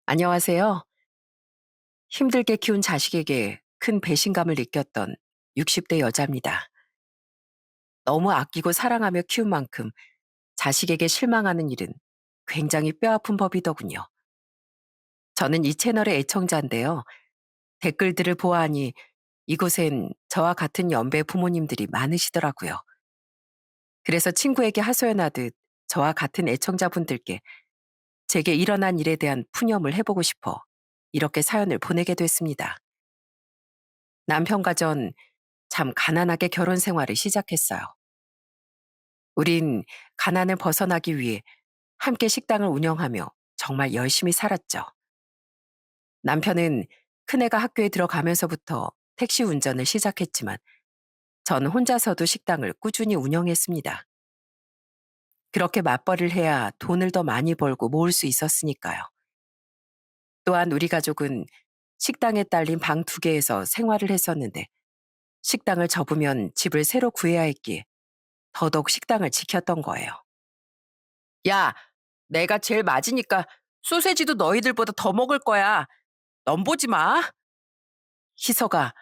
안녕하세요. 힘들게 키운 자식에게 큰 배신감을 느꼈던 60대 여자입니다. 너무 아끼고 사랑하며 키운 만큼 자식에게 실망하는 일은 굉장히 뼈아픈 법이더군요. 저는 이 채널의 애청자인데요. 댓글들을 보아하니 이곳엔 저와 같은 연배 부모님들이 많으시더라고요. 그래서 친구에게 하소연하듯 저와 같은 애청자분들께 제게 일어난 일에 대한 푸념을 해보고 싶어 이렇게 사연을 보내게 됐습니다. 남편과 전 참 가난하게 결혼 생활을 시작했어요. 우린 가난을 벗어나기 위해 함께 식당을 운영하며 정말 열심히 살았죠. 남편은 큰애가 학교에 들어가면서부터 택시 운전을 시작했지만 전 혼자서도 식당을 꾸준히 운영했습니다. 그렇게 맞벌이를 해야 돈을 더 많이 벌고 모을 수 있었으니까요. 또한 우리 가족은 식당에 딸린 방 2개에서 생활을 했었는데 식당을 접으면 집을 새로 구해야 했기에 더더욱 식당을 지켰던 거예요. 야, 내가 제일 맞으니까 소세지도 너희들보다 더 먹을 거야. 넌 보지 마. 희서가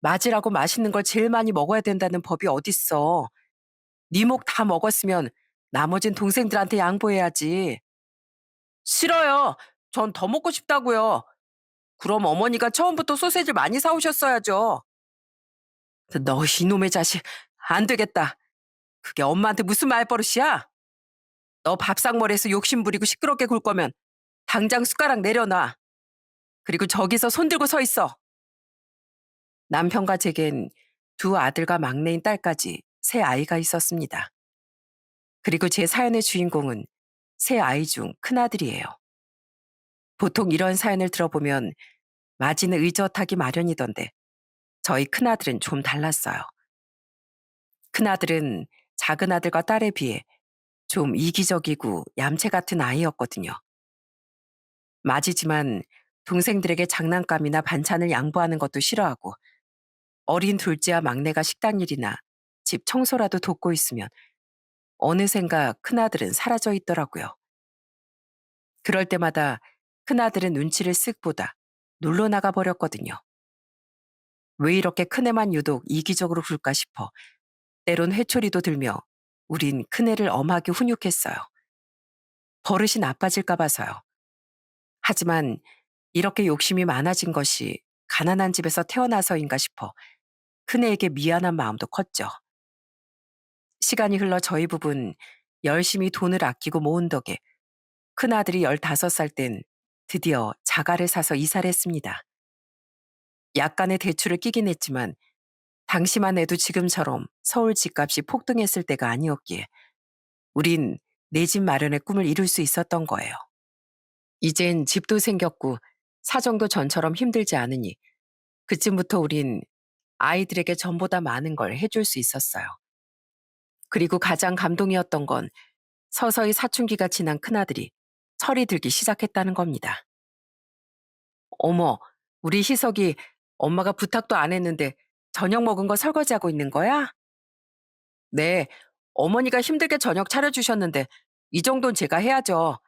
맞으라고 맛있는 걸 제일 많이 먹어야 된다는 법이 어딨어. 네 목 다 먹었으면 나머진 동생들한테 양보해야지. 싫어요. 전 더 먹고 싶다고요. 그럼 어머니가 처음부터 소세지를 많이 사오셨어야죠. 너 이놈의 자식. 안 되겠다. 그게 엄마한테 무슨 말버릇이야? 너 밥상머리에서 욕심 부리고 시끄럽게 굴 거면 당장 숟가락 내려놔. 그리고 저기서 손 들고 서 있어. 남편과 제겐 2아들과 막내인 딸까지 3아이가 있었습니다. 그리고 제 사연의 주인공은 3아이 중 큰아들이에요. 보통 이런 사연을 들어보면 맞이는 의젓하기 마련이던데 저희 큰아들은 좀 달랐어요. 큰아들은 작은아들과 딸에 비해 좀 이기적이고 얌체 같은 아이였거든요. 맞이지만 동생들에게 장난감이나 반찬을 양보하는 것도 싫어하고 어린 둘째와 막내가 식당 일이나 집 청소라도 돕고 있으면 어느샌가 큰아들은 사라져 있더라고요. 그럴 때마다 큰아들은 눈치를 쓱 보다 놀러 나가 버렸거든요. 왜 이렇게 큰애만 유독 이기적으로 굴까 싶어 때론 회초리도 들며 우린 큰애를 엄하게 훈육했어요. 버릇이 나빠질까 봐서요. 하지만 이렇게 욕심이 많아진 것이 가난한 집에서 태어나서인가 싶어 큰애에게 미안한 마음도 컸죠. 시간이 흘러 저희 부부는 열심히 돈을 아끼고 모은 덕에 큰아들이 15살 땐 드디어 자가를 사서 이사를 했습니다. 약간의 대출을 끼긴 했지만 당시만 해도 지금처럼 서울 집값이 폭등했을 때가 아니었기에 우린 내 집 마련의 꿈을 이룰 수 있었던 거예요. 이젠 집도 생겼고 사정도 전처럼 힘들지 않으니 그쯤부터 우린 아이들에게 전보다 많은 걸 해줄 수 있었어요. 그리고 가장 감동이었던 건 서서히 사춘기가 지난 큰아들이 철이 들기 시작했다는 겁니다. 어머, 우리 희석이 엄마가 부탁도 안 했는데 저녁 먹은 거 설거지하고 있는 거야? 네, 어머니가 힘들게 저녁 차려주셨는데 이 정도는 제가 해야죠.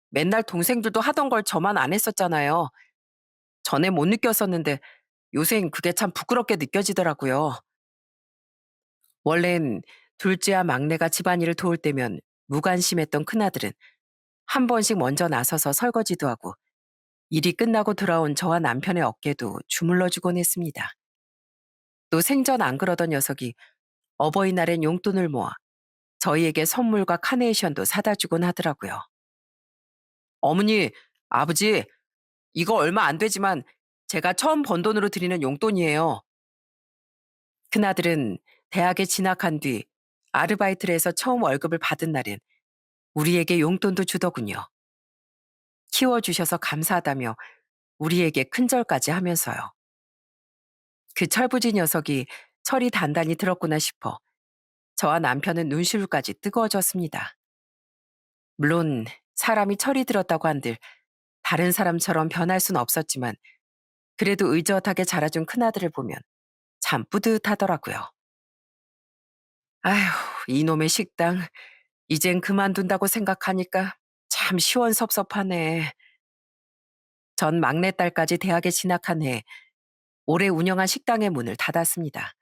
맨날 동생들도 하던 걸 저만 안 했었잖아요. 전에 못 느꼈었는데 요샌 그게 참 부끄럽게 느껴지더라고요. 원래는 둘째와 막내가 집안일을 도울 때면 무관심했던 큰아들은 한 번씩 먼저 나서서 설거지도 하고 일이 끝나고 돌아온 저와 남편의 어깨도 주물러주곤 했습니다. 또 생전 안 그러던 녀석이 어버이날엔 용돈을 모아 저희에게 선물과 카네이션도 사다 주곤 하더라고요. 어머니, 아버지, 이거 얼마 안 되지만 제가 처음 번 돈으로 드리는 용돈이에요. 큰아들은 대학에 진학한 뒤 아르바이트를 해서 처음 월급을 받은 날엔 우리에게 용돈도 주더군요. 키워주셔서 감사하다며 우리에게 큰절까지 하면서요. 그 철부지 녀석이 철이 단단히 들었구나 싶어 저와 남편은 눈시울까지 뜨거워졌습니다. 물론 사람이 철이 들었다고 한들 다른 사람처럼 변할 순 없었지만 그래도 의젓하게 자라준 큰아들을 보면 참 뿌듯하더라고요. 아휴, 이놈의 식당 이젠 그만둔다고 생각하니까 참 시원섭섭하네. 전 막내딸까지 대학에 진학한 해 오래 운영한 식당의 문을 닫았습니다.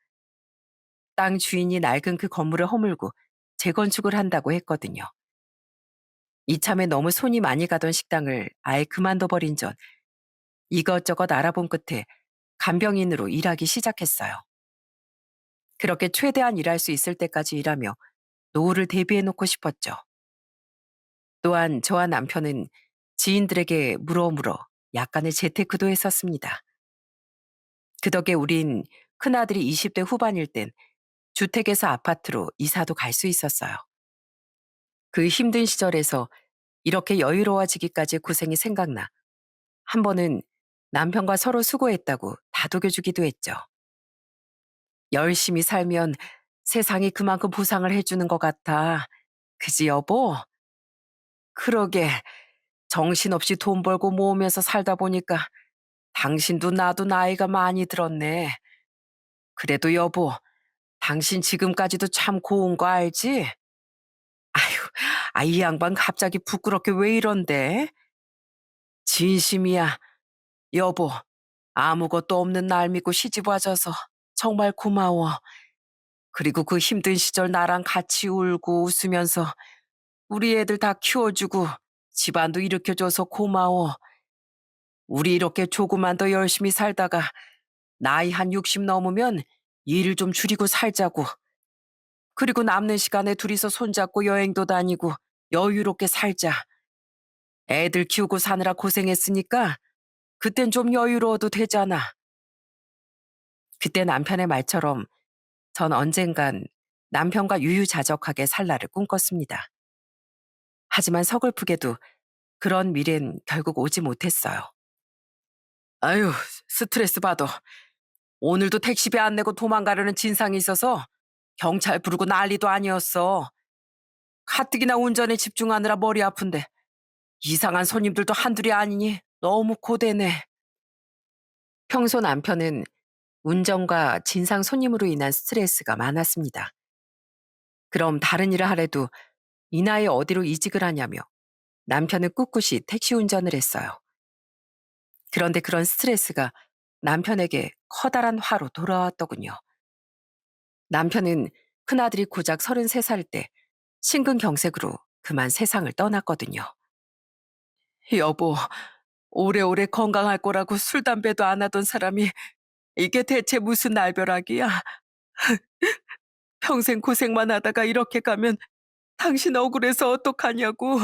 땅 주인이 낡은 그 건물을 허물고 재건축을 한다고 했거든요. 이참에 너무 손이 많이 가던 식당을 아예 그만둬 버린 전 이것저것 알아본 끝에 간병인으로 일하기 시작했어요. 그렇게 최대한 일할 수 있을 때까지 일하며 노후를 대비해 놓고 싶었죠. 또한 저와 남편은 지인들에게 물어물어 약간의 재테크도 했었습니다. 그 덕에 우린 큰아들이 20대 후반일 땐 주택에서 아파트로 이사도 갈 수 있었어요. 그 힘든 시절에서 이렇게 여유로워지기까지 고생이 생각나 한 번은 남편과 서로 수고했다고 다독여주기도 했죠. 열심히 살면 세상이 그만큼 보상을 해주는 것 같아. 그지 여보? 그러게 정신없이 돈 벌고 모으면서 살다 보니까 당신도 나도 나이가 많이 들었네. 그래도 여보, 당신 지금까지도 참 고운 거 알지? 아휴, 이 양반 갑자기 부끄럽게 왜 이런데? 진심이야. 여보, 아무것도 없는 날 믿고 시집 와줘서 정말 고마워. 그리고 그 힘든 시절 나랑 같이 울고 웃으면서 우리 애들 다 키워주고 집안도 일으켜줘서 고마워. 우리 이렇게 조금만 더 열심히 살다가 나이 한 60 넘으면 일을 좀 줄이고 살자고. 그리고 남는 시간에 둘이서 손잡고 여행도 다니고 여유롭게 살자. 애들 키우고 사느라 고생했으니까 그땐 좀 여유로워도 되잖아. 그때 남편의 말처럼 전 언젠간 남편과 유유자적하게 살 날을 꿈꿨습니다. 하지만 서글프게도 그런 미래는 결국 오지 못했어요. 아유, 스트레스 받아. 오늘도 택시비 안 내고 도망가려는 진상이 있어서 경찰 부르고 난리도 아니었어. 가뜩이나 운전에 집중하느라 머리 아픈데 이상한 손님들도 한둘이 아니니 너무 고되네. 평소 남편은 운전과 진상 손님으로 인한 스트레스가 많았습니다. 그럼 다른 일을 하래도 이 나이에 어디로 이직을 하냐며 남편은 꿋꿋이 택시 운전을 했어요. 그런데 그런 스트레스가 남편에게 커다란 화로 돌아왔더군요. 남편은 큰아들이 고작 33살 때 심근경색으로 그만 세상을 떠났거든요. 여보, 오래오래 건강할 거라고 술, 담배도 안 하던 사람이 이게 대체 무슨 날벼락이야? 평생 고생만 하다가 이렇게 가면 당신 억울해서 어떡하냐고.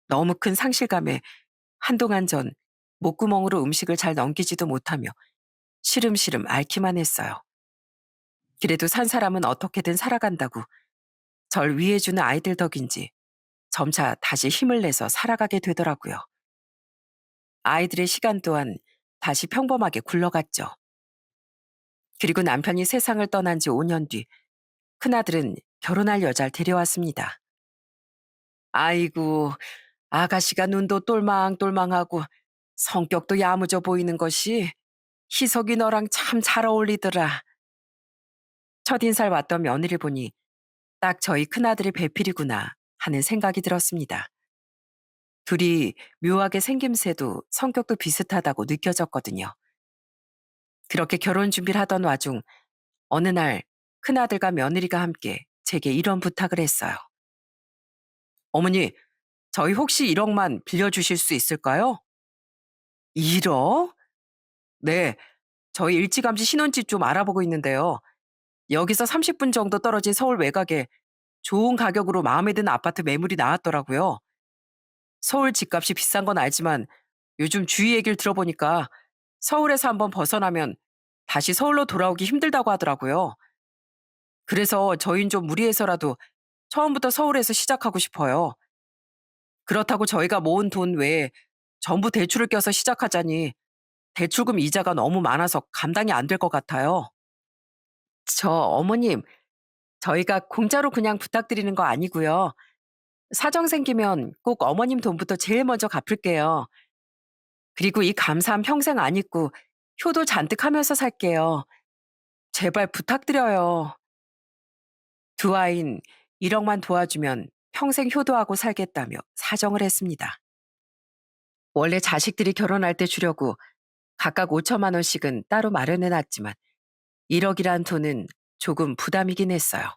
너무 큰 상실감에 한동안 전 목구멍으로 음식을 잘 넘기지도 못하며 시름시름 앓기만 했어요. 그래도 산 사람은 어떻게든 살아간다고 절 위해주는 아이들 덕인지 점차 다시 힘을 내서 살아가게 되더라고요. 아이들의 시간 또한 다시 평범하게 굴러갔죠. 그리고 남편이 세상을 떠난 지 5년 뒤 큰아들은 결혼할 여자를 데려왔습니다. 아이고, 아가씨가 눈도 똘망똘망하고 성격도 야무져 보이는 것이 희석이 너랑 참 잘 어울리더라. 첫인살 왔던 며느리 보니 딱 저희 큰아들의 배필이구나 하는 생각이 들었습니다. 둘이 묘하게 생김새도 성격도 비슷하다고 느껴졌거든요. 그렇게 결혼 준비를 하던 와중 어느 날 큰아들과 며느리가 함께 제게 이런 부탁을 했어요. 어머니, 저희 혹시 1억만 빌려주실 수 있을까요? 1억? 네, 저희 일찌감치 신혼집 좀 알아보고 있는데요. 여기서 30분 정도 떨어진 서울 외곽에 좋은 가격으로 마음에 드는 아파트 매물이 나왔더라고요. 서울 집값이 비싼 건 알지만 요즘 주위 얘기를 들어보니까 서울에서 한번 벗어나면 다시 서울로 돌아오기 힘들다고 하더라고요. 그래서 저희는 좀 무리해서라도 처음부터 서울에서 시작하고 싶어요. 그렇다고 저희가 모은 돈 외에 전부 대출을 껴서 시작하자니 대출금 이자가 너무 많아서 감당이 안 될 것 같아요. 어머님, 저희가 공짜로 그냥 부탁드리는 거 아니고요. 사정 생기면 꼭 어머님 돈부터 제일 먼저 갚을게요. 그리고 이 감사함 평생 안 잊고 효도 잔뜩 하면서 살게요. 제발 부탁드려요. 두 아이는 1억만 도와주면 평생 효도하고 살겠다며 사정을 했습니다. 원래 자식들이 결혼할 때 주려고 각각 5천만 원씩은 따로 마련해 놨지만 1억이란 돈은 조금 부담이긴 했어요.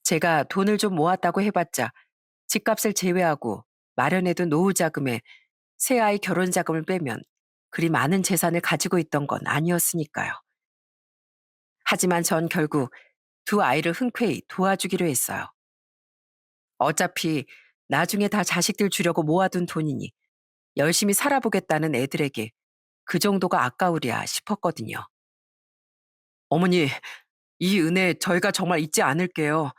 제가 돈을 좀 모았다고 해봤자 집값을 제외하고 마련해둔 노후 자금에 새아이 결혼 자금을 빼면 그리 많은 재산을 가지고 있던 건 아니었으니까요. 하지만 전 결국 두 아이를 흔쾌히 도와주기로 했어요. 어차피 나중에 다 자식들 주려고 모아둔 돈이니 열심히 살아보겠다는 애들에게 그 정도가 아까우랴 싶었거든요. 어머니, 이 은혜 저희가 정말 잊지 않을게요.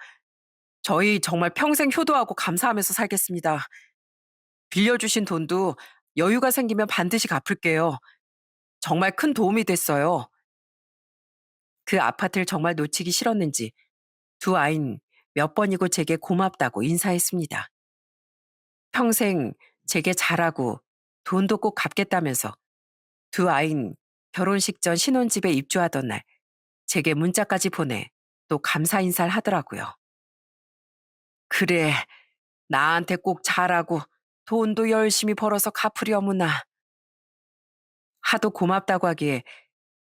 저희 정말 평생 효도하고 감사하면서 살겠습니다. 빌려주신 돈도 여유가 생기면 반드시 갚을게요. 정말 큰 도움이 됐어요. 그 아파트를 정말 놓치기 싫었는지 두 아이는 몇 번이고 제게 고맙다고 인사했습니다. 평생 제게 잘하고 돈도 꼭 갚겠다면서 두 아이는 결혼식 전 신혼집에 입주하던 날 제게 문자까지 보내 또 감사 인사를 하더라고요. 그래, 나한테 꼭 잘하고 돈도 열심히 벌어서 갚으려무나. 하도 고맙다고 하기에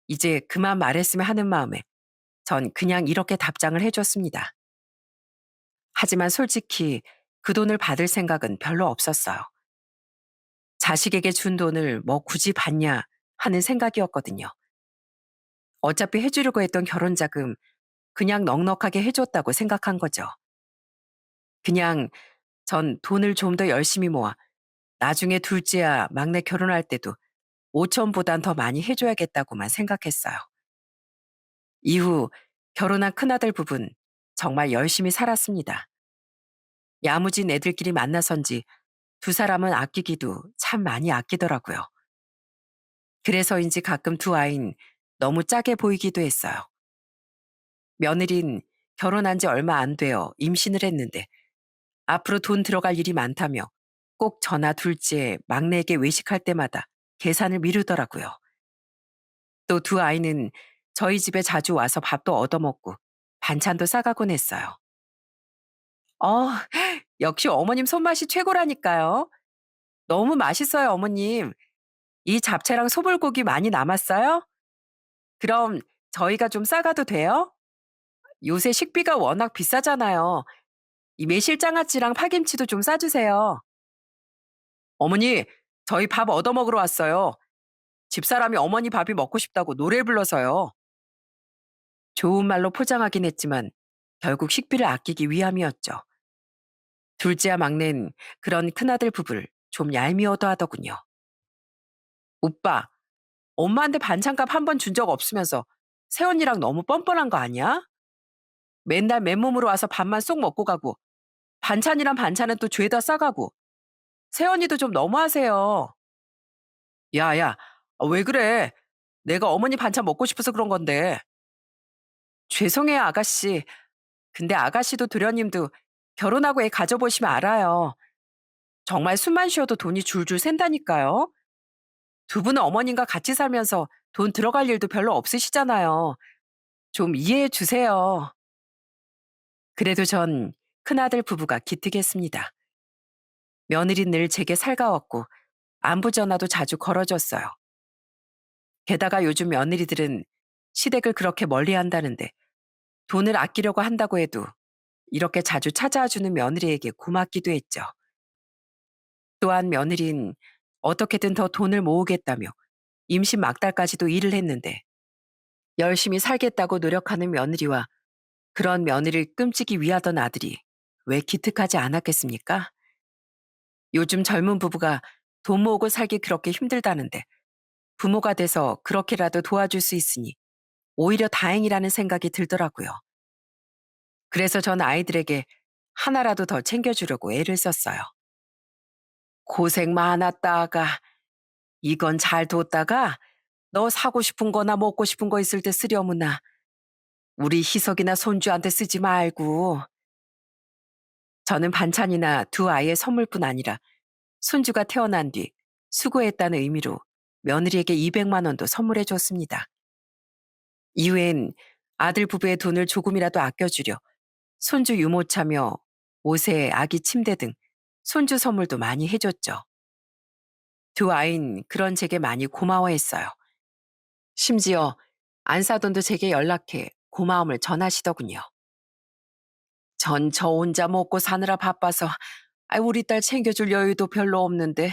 이제 그만 말했으면 하는 마음에 전 그냥 이렇게 답장을 해줬습니다. 하지만 솔직히 그 돈을 받을 생각은 별로 없었어요. 자식에게 준 돈을 뭐 굳이 받냐 하는 생각이었거든요. 어차피 해주려고 했던 결혼 자금 그냥 넉넉하게 해줬다고 생각한 거죠. 그냥 전 돈을 좀 더 열심히 모아 나중에 둘째야 막내 결혼할 때도 5천보단 더 많이 해줘야겠다고만 생각했어요. 이후 결혼한 큰아들 부분 정말 열심히 살았습니다. 야무진 애들끼리 만나선지 두 사람은 아끼기도 참 많이 아끼더라고요. 그래서인지 가끔 두 아이는 너무 짜게 보이기도 했어요. 며느린 결혼한 지 얼마 안 되어 임신을 했는데 앞으로 돈 들어갈 일이 많다며 꼭 저나 둘째, 막내에게 외식할 때마다 계산을 미루더라고요. 또 두 아이는 저희 집에 자주 와서 밥도 얻어먹고 반찬도 싸가곤 했어요. 어, 역시 어머님 손맛이 최고라니까요. 너무 맛있어요, 어머님. 이 잡채랑 소불고기 많이 남았어요? 그럼 저희가 좀 싸가도 돼요? 요새 식비가 워낙 비싸잖아요. 이 매실장아찌랑 파김치도 좀 싸주세요. 어머니, 저희 밥 얻어먹으러 왔어요. 집사람이 어머니 밥이 먹고 싶다고 노래 불러서요. 좋은 말로 포장하긴 했지만 결국 식비를 아끼기 위함이었죠. 둘째와 막내는 그런 큰아들 부부를 좀 얄미워도 하더군요. 오빠, 엄마한테 반찬값 한 번 준 적 없으면서 새언니랑 너무 뻔뻔한 거 아니야? 맨날 맨몸으로 와서 밥만 쏙 먹고 가고 반찬이란 반찬은 또 죄다 싸가고 새언니도 좀 너무하세요. 야야, 왜 그래? 내가 어머니 반찬 먹고 싶어서 그런 건데. 죄송해요, 아가씨. 근데 아가씨도 도련님도 결혼하고 애 가져보시면 알아요. 정말 숨만 쉬어도 돈이 줄줄 샌다니까요. 두 분은 어머님과 같이 살면서 돈 들어갈 일도 별로 없으시잖아요. 좀 이해해 주세요. 그래도 전 큰아들 부부가 기특했습니다. 며느린 늘 제게 살가웠고 안부 전화도 자주 걸어줬어요. 게다가 요즘 며느리들은 시댁을 그렇게 멀리 한다는데 돈을 아끼려고 한다고 해도 이렇게 자주 찾아와 주는 며느리에게 고맙기도 했죠. 또한 며느린 어떻게든 더 돈을 모으겠다며 임신 막달까지도 일을 했는데 열심히 살겠다고 노력하는 며느리와 그런 며느리를 끔찍이 위하던 아들이 왜 기특하지 않았겠습니까? 요즘 젊은 부부가 돈 모으고 살기 그렇게 힘들다는데 부모가 돼서 그렇게라도 도와줄 수 있으니 오히려 다행이라는 생각이 들더라고요. 그래서 전 아이들에게 하나라도 더 챙겨주려고 애를 썼어요. 고생 많았다, 아가. 이건 잘 뒀다가 너 사고 싶은 거나 먹고 싶은 거 있을 때 쓰려무나. 우리 희석이나 손주한테 쓰지 말고. 저는 반찬이나 두 아이의 선물뿐 아니라 손주가 태어난 뒤 수고했다는 의미로 며느리에게 200만 원도 선물해 줬습니다. 이후엔 아들 부부의 돈을 조금이라도 아껴주려 손주 유모차며 옷에 아기 침대 등 손주 선물도 많이 해줬죠. 두 아이는 그런 제게 많이 고마워했어요. 심지어 안사돈도 제게 연락해 고마움을 전하시더군요. 전 저 혼자 먹고 사느라 바빠서 우리 딸 챙겨줄 여유도 별로 없는데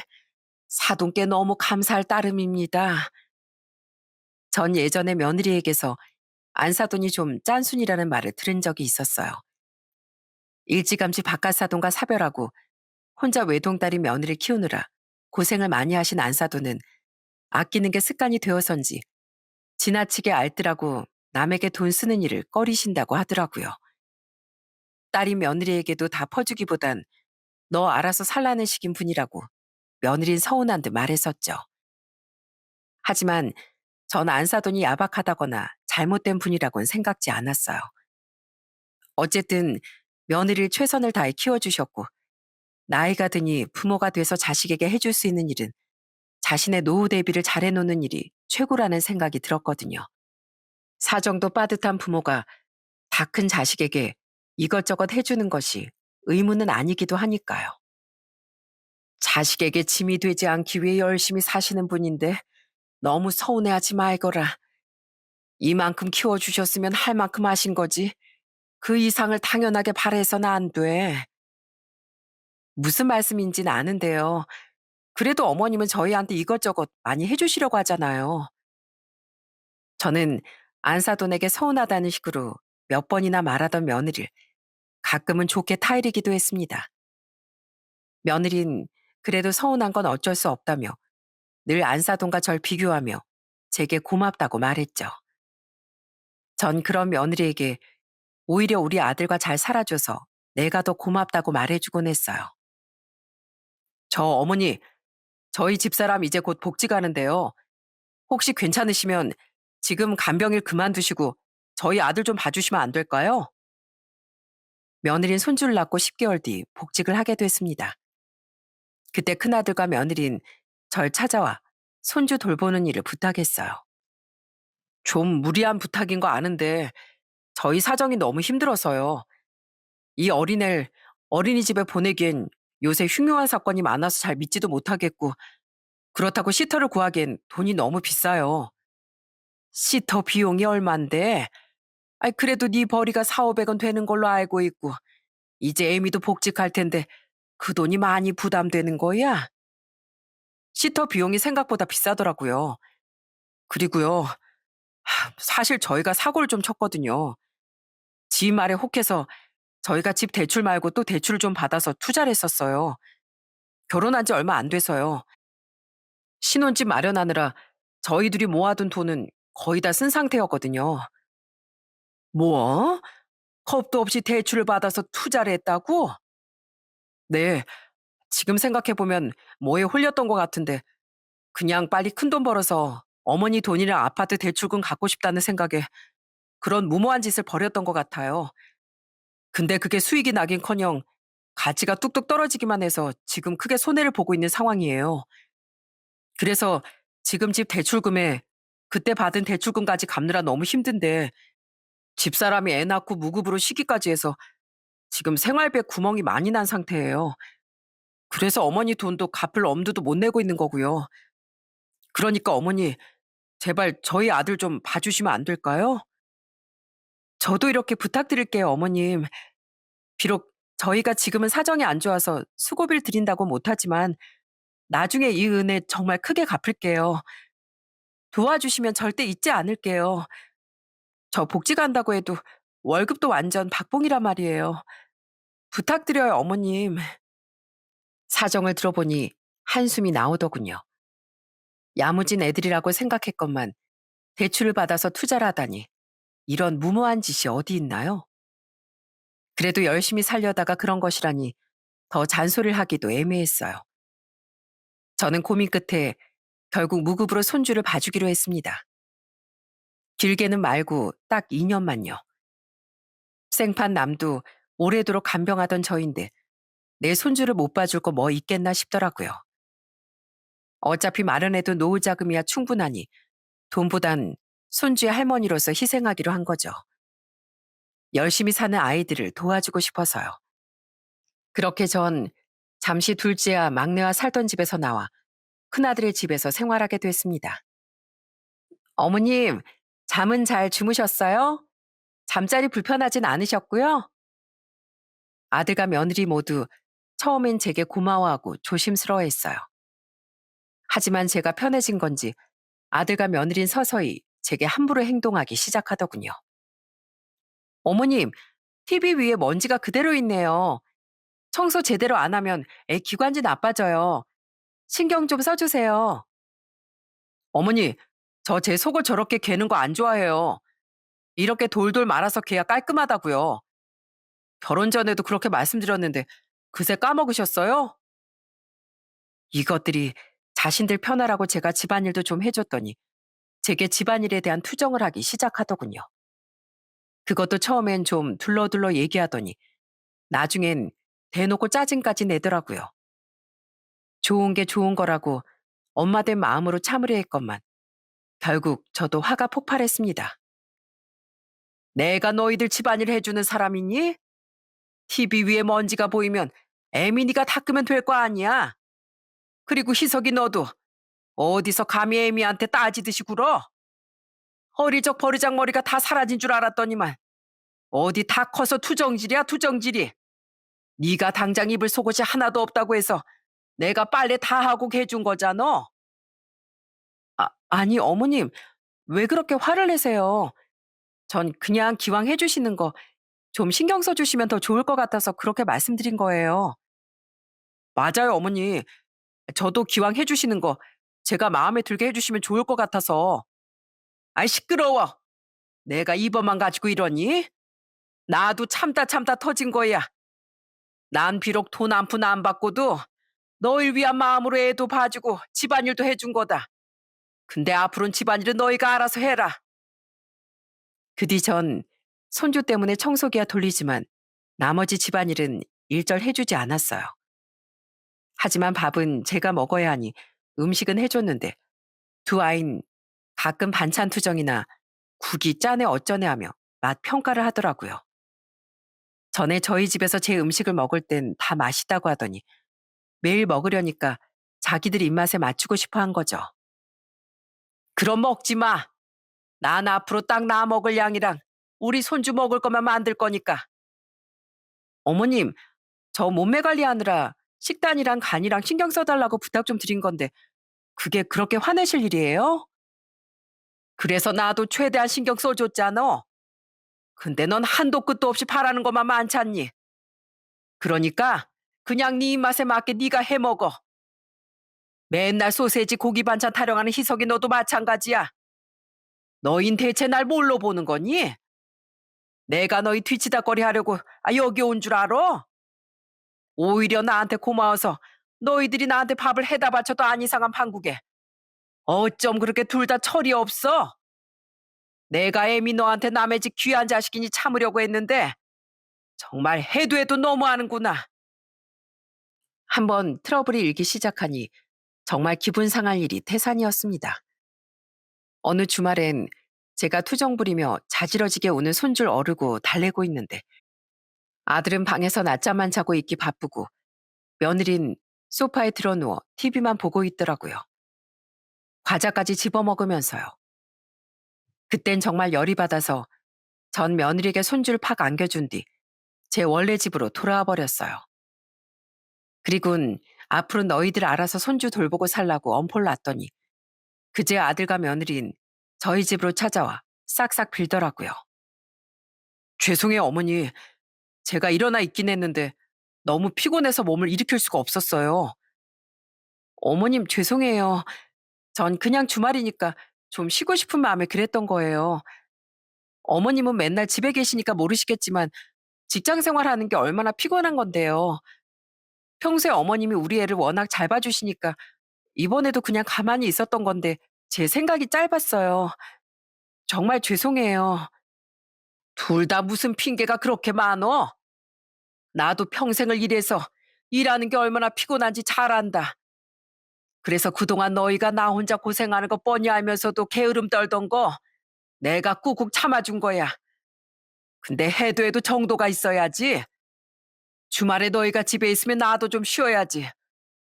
사돈께 너무 감사할 따름입니다. 전 예전에 며느리에게서 안사돈이 좀 짠순이라는 말을 들은 적이 있었어요. 일찌감치 바깥사돈과 사별하고 혼자 외동딸인 며느리 키우느라 고생을 많이 하신 안사돈은 아끼는 게 습관이 되어선지 지나치게 알뜰하고 남에게 돈 쓰는 일을 꺼리신다고 하더라고요. 딸인 며느리에게도 다 퍼주기보단 너 알아서 살라는 식인 분이라고 며느린 서운한 듯 말했었죠. 하지만 전 안사돈이 야박하다거나 잘못된 분이라고는 생각지 않았어요. 어쨌든 며느리를 최선을 다해 키워주셨고 나이가 드니 부모가 돼서 자식에게 해줄 수 있는 일은 자신의 노후 대비를 잘해놓는 일이 최고라는 생각이 들었거든요. 사정도 빠듯한 부모가 다 큰 자식에게 이것저것 해주는 것이 의무는 아니기도 하니까요. 자식에게 짐이 되지 않기 위해 열심히 사시는 분인데 너무 서운해하지 말거라. 이만큼 키워주셨으면 할 만큼 하신 거지. 그 이상을 당연하게 바래서는 안 돼. 무슨 말씀인지는 아는데요. 그래도 어머님은 저희한테 이것저것 많이 해주시려고 하잖아요. 저는 안사돈에게 서운하다는 식으로 몇 번이나 말하던 며느리를 가끔은 좋게 타이르기도 했습니다. 며느린 그래도 서운한 건 어쩔 수 없다며 늘 안사돈과 절 비교하며 제게 고맙다고 말했죠. 전 그런 며느리에게 오히려 우리 아들과 잘 살아줘서 내가 더 고맙다고 말해주곤 했어요. 저 어머니, 저희 집사람 이제 곧 복지 가는데요. 혹시 괜찮으시면 지금 간병일 그만두시고 저희 아들 좀 봐주시면 안 될까요? 며느린 손주를 낳고 10개월 뒤 복직을 하게 됐습니다. 그때 큰아들과 며느린 절 찾아와 손주 돌보는 일을 부탁했어요. 좀 무리한 부탁인 거 아는데 저희 사정이 너무 힘들어서요. 이 어린애를 어린이집에 보내기엔 요새 흉흉한 사건이 많아서 잘 믿지도 못하겠고 그렇다고 시터를 구하기엔 돈이 너무 비싸요. 시터 비용이 얼만데? 그래도 네 벌이가 4,500원 되는 걸로 알고 있고 이제 애미도 복직할 텐데 그 돈이 많이 부담되는 거야? 시터 비용이 생각보다 비싸더라고요. 그리고요, 사실 저희가 사고를 좀 쳤거든요. 지인 말에 혹해서 저희가 집 대출 말고 또 대출을 좀 받아서 투자를 했었어요. 결혼한 지 얼마 안 돼서요. 신혼집 마련하느라 저희 둘이 모아둔 돈은 거의 다 쓴 상태였거든요. 뭐? 겁도 없이 대출을 받아서 투자를 했다고? 네, 지금 생각해보면 뭐에 홀렸던 것 같은데 그냥 빨리 큰돈 벌어서 어머니 돈이랑 아파트 대출금 갚고 싶다는 생각에 그런 무모한 짓을 벌였던 것 같아요. 근데 그게 수익이 나긴커녕 가치가 뚝뚝 떨어지기만 해서 지금 크게 손해를 보고 있는 상황이에요. 그래서 지금 집 대출금에 그때 받은 대출금까지 갚느라 너무 힘든데 집사람이 애 낳고 무급으로 쉬기까지 해서 지금 생활비에 구멍이 많이 난 상태예요. 그래서 어머니 돈도 갚을 엄두도 못 내고 있는 거고요. 그러니까 어머니, 제발 저희 아들 좀 봐주시면 안 될까요? 저도 이렇게 부탁드릴게요, 어머님. 비록 저희가 지금은 사정이 안 좋아서 수고비를 드린다고 못하지만 나중에 이 은혜 정말 크게 갚을게요. 도와주시면 절대 잊지 않을게요. 저 복지 간다고 해도 월급도 완전 박봉이란 말이에요. 부탁드려요, 어머님. 사정을 들어보니 한숨이 나오더군요. 야무진 애들이라고 생각했건만 대출을 받아서 투자를 하다니 이런 무모한 짓이 어디 있나요? 그래도 열심히 살려다가 그런 것이라니 더 잔소리를 하기도 애매했어요. 저는 고민 끝에 결국 무급으로 손주를 봐주기로 했습니다. 길게는 말고 딱 2년만요. 생판 남도 오래도록 간병하던 저인데 내 손주를 못 봐줄 거 뭐 있겠나 싶더라고요. 어차피 마련해둔 노후 자금이야 충분하니 돈보단 손주의 할머니로서 희생하기로 한 거죠. 열심히 사는 아이들을 도와주고 싶어서요. 그렇게 전 잠시 둘째와 막내와 살던 집에서 나와 큰아들의 집에서 생활하게 됐습니다. 어머님, 잠은 잘 주무셨어요? 잠자리 불편하진 않으셨고요? 아들과 며느리 모두 처음엔 제게 고마워하고 조심스러워했어요. 하지만 제가 편해진 건지 아들과 며느린 서서히 제게 함부로 행동하기 시작하더군요. 어머님, TV 위에 먼지가 그대로 있네요. 청소 제대로 안 하면 애 기관지 나빠져요. 신경 좀 써주세요. 어머니, 저 제 속을 저렇게 개는 거 안 좋아해요. 이렇게 돌돌 말아서 개야 깔끔하다고요. 결혼 전에도 그렇게 말씀드렸는데 그새 까먹으셨어요? 이것들이 자신들 편하라고 제가 집안일도 좀 해줬더니 제게 집안일에 대한 투정을 하기 시작하더군요. 그것도 처음엔 좀 둘러둘러 얘기하더니 나중엔 대놓고 짜증까지 내더라고요. 좋은 게 좋은 거라고 엄마 된 마음으로 참으려 했건만 결국 저도 화가 폭발했습니다. 내가 너희들 집안일 해주는 사람이니? TV 위에 먼지가 보이면 애민이가 닦으면 될 거 아니야. 그리고 희석이 너도 어디서 감히 애미한테 따지듯이 굴어? 어리적 버리장머리가 다 사라진 줄 알았더니만 어디 다 커서 투정질이야 투정질이. 네가 당장 입을 속옷이 하나도 없다고 해서 내가 빨래 다 하고 개준 거잖아. 아니 어머님, 왜 그렇게 화를 내세요? 전 그냥 기왕 해주시는 거 좀 신경 써주시면 더 좋을 것 같아서 그렇게 말씀드린 거예요. 맞아요 어머니. 저도 기왕 해주시는 거 제가 마음에 들게 해주시면 좋을 것 같아서. 아이 시끄러워. 내가 이번만 가지고 이러니? 나도 참다 참다 터진 거야. 난 비록 돈 한 푼 안 받고도 너희 위한 마음으로 애도 봐주고 집안일도 해준 거다. 근데 앞으로는 집안일은 너희가 알아서 해라. 그 뒤 전 손주 때문에 청소기야 돌리지만 나머지 집안일은 일절 해주지 않았어요. 하지만 밥은 제가 먹어야 하니 음식은 해줬는데 두 아인 가끔 반찬 투정이나 국이 짜네 어쩌네 하며 맛 평가를 하더라고요. 전에 저희 집에서 제 음식을 먹을 땐 다 맛있다고 하더니 매일 먹으려니까 자기들 입맛에 맞추고 싶어 한 거죠. 그럼 먹지 마. 난 앞으로 딱 나 먹을 양이랑 우리 손주 먹을 것만 만들 거니까. 어머님, 저 몸매 관리하느라 식단이랑 간이랑 신경 써달라고 부탁 좀 드린 건데 그게 그렇게 화내실 일이에요? 그래서 나도 최대한 신경 써줬잖아. 근데 넌 한도 끝도 없이 바라는 것만 많잖니. 그러니까 그냥 네 입맛에 맞게 네가 해먹어. 맨날 소세지 고기 반찬 타령하는 희석이 너도 마찬가지야. 너흰 대체 날 뭘로 보는 거니? 내가 너희 뒤치다거리 하려고 여기 온 줄 알아? 오히려 나한테 고마워서 너희들이 나한테 밥을 해다 바쳐도 안 이상한 판국에 어쩜 그렇게 둘 다 철이 없어? 내가 애미 너한테 남의 집 귀한 자식이니 참으려고 했는데 정말 해도 해도 너무하는구나. 한번 트러블이 일기 시작하니 정말 기분 상할 일이 태산이었습니다. 어느 주말엔 제가 투정 부리며 자지러지게 우는 손줄 어르고 달래고 있는데 아들은 방에서 낮잠만 자고 있기 바쁘고 며느린 소파에 드러누워 TV만 보고 있더라고요. 과자까지 집어먹으면서요. 그땐 정말 열이 받아서 전 며느리에게 손줄 팍 안겨준 뒤 제 원래 집으로 돌아와 버렸어요. 그리곤 앞으로 너희들 알아서 손주 돌보고 살라고 엄포를 놨더니 그제 아들과 며느린 저희 집으로 찾아와 싹싹 빌더라고요. 죄송해요 어머니. 제가 일어나 있긴 했는데 너무 피곤해서 몸을 일으킬 수가 없었어요. 어머님 죄송해요. 전 그냥 주말이니까 좀 쉬고 싶은 마음에 그랬던 거예요. 어머님은 맨날 집에 계시니까 모르시겠지만 직장 생활하는 게 얼마나 피곤한 건데요. 평소에 어머님이 우리 애를 워낙 잘 봐주시니까 이번에도 그냥 가만히 있었던 건데 제 생각이 짧았어요. 정말 죄송해요. 둘 다 무슨 핑계가 그렇게 많어? 나도 평생을 일해서 일하는 게 얼마나 피곤한지 잘 안다. 그래서 그동안 너희가 나 혼자 고생하는 거 뻔히 알면서도 게으름 떨던 거 내가 꾹꾹 참아준 거야. 근데 해도 해도 정도가 있어야지. 주말에 너희가 집에 있으면 나도 좀 쉬어야지.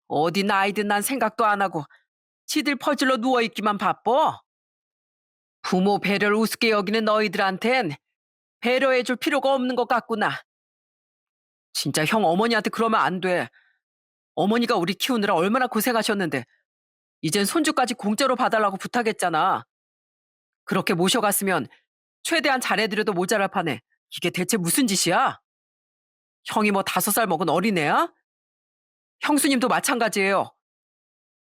어디 나이든 난 생각도 안 하고 지들 퍼질러 누워있기만 바빠. 부모 배려를 우습게 여기는 너희들한텐 배려해줄 필요가 없는 것 같구나. 진짜 형 어머니한테 그러면 안 돼. 어머니가 우리 키우느라 얼마나 고생하셨는데 이젠 손주까지 공짜로 봐달라고 부탁했잖아. 그렇게 모셔갔으면 최대한 잘해드려도 모자랄 판에 이게 대체 무슨 짓이야? 형이 뭐 5살 먹은 어린애야? 형수님도 마찬가지예요.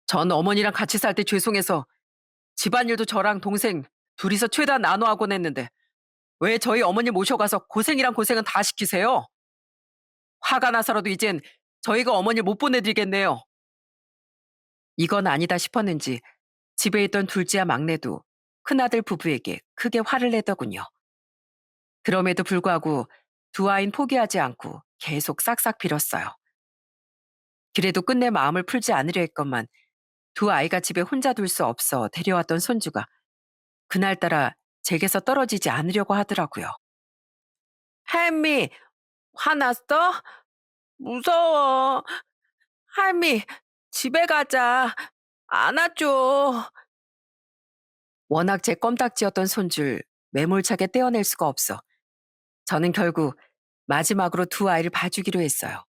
전 어머니랑 같이 살 때 죄송해서 집안일도 저랑 동생 둘이서 최대한 나눠 하곤 했는데 왜 저희 어머니 모셔가서 고생이랑 고생은 다 시키세요? 화가 나서라도 이젠 저희가 어머니를 못 보내드리겠네요. 이건 아니다 싶었는지 집에 있던 둘째와 막내도 큰아들 부부에게 크게 화를 내더군요. 그럼에도 불구하고 두 아이는 포기하지 않고 계속 싹싹 빌었어요. 그래도 끝내 마음을 풀지 않으려 했건만 두 아이가 집에 혼자 둘 수 없어 데려왔던 손주가 그날따라 제게서 떨어지지 않으려고 하더라고요. 할미, 화났어? 무서워. 할미, 집에 가자. 안아줘. 워낙 제 껌딱지였던 손줄 매몰차게 떼어낼 수가 없어 저는 결국 마지막으로 두 아이를 봐주기로 했어요.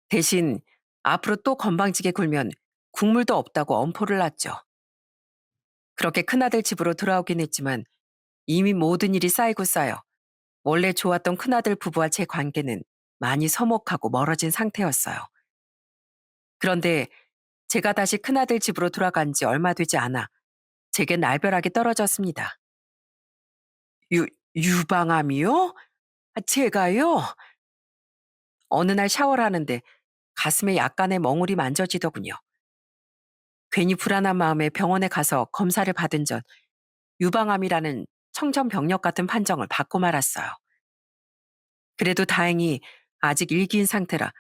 대신 앞으로 또 건방지게 굴면 국물도 없다고 엄포를 놨죠. 그렇게 큰아들 집으로 돌아오긴 했지만 이미 모든 일이 쌓이고 쌓여 원래 좋았던 큰아들 부부와 제 관계는 많이 서먹하고 멀어진 상태였어요. 그런데 제가 다시 큰아들 집으로 돌아간 지 얼마 되지 않아 제겐 날벼락이 떨어졌습니다. 유방암이요? 제가요? 어느 날 샤워를 하는데 가슴에 약간의 멍울이 만져지더군요. 괜히 불안한 마음에 병원에 가서 검사를 받은 전 유방암이라는 청천벽력 같은 판정을 받고 말았어요. 그래도 다행히 아직 일기인 상태라